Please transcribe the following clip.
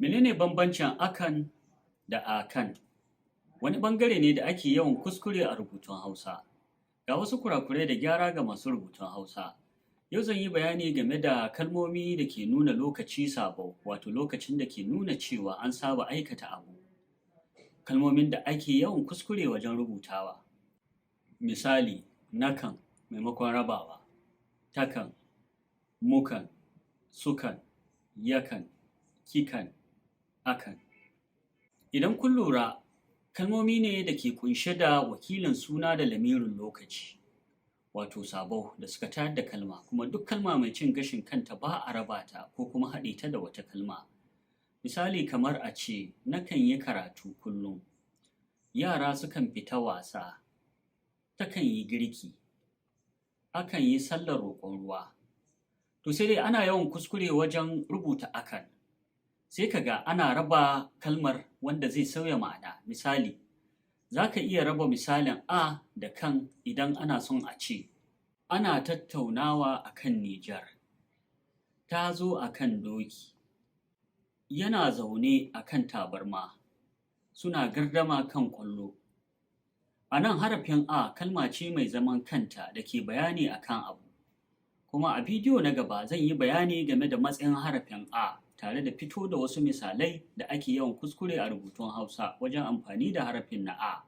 Menene bambancin akan da akan? Wani ɓangare ne da ake yawan kuskure a rubutun Hausa. Ga wasu kurakurai da gyara ga masu rubutun Hausa. Yau zan yi bayani game da kalmomi da ke nuna lokaci sabo, wato lokacin da ke nuna cewa an saba aikata abu. Kalmomin da ake yawan kuskure wajen rubutawa. Misali, nakan maimakon rabawa, takan, mukan, sukan, yakan, kikan, akan. Idan kun lura, kalmomi ne da ke ƙunshe da wakilin suna da lamirin lokaci, wato sabo da suka tayar da kalma, kuma duk kalma mai cin gashin kanta ba a raba ta ko kuma haɗe ta da wata kalma. Misali kamar a ce, nakan yi karatu kullum, yara sukan fita wasa, takan yi girki, akan yi sallar roƙon ruwa. To sai dai ana yawan kuskure wajen rubuta akan. Sai ka ga ana raba kalmar wanda zai sauya ma'ana. Misali, za ka iya raba misalin a da kan idan ana son a ce, ana tattaunawa a kan Nijar, ta zo a kan doki, yana zaune a kan tabarma, suna gardama kan ƙwallo. A nan harafin a kalma ce mai zaman kanta da ke bayani a kan abu. Kuma a bidiyo na gaba zan yi bayani game da matsayin harafin a tare da fito da wasu misalai da ake yawan kuskure a rubutun Hausa wajen amfani da harafin na a.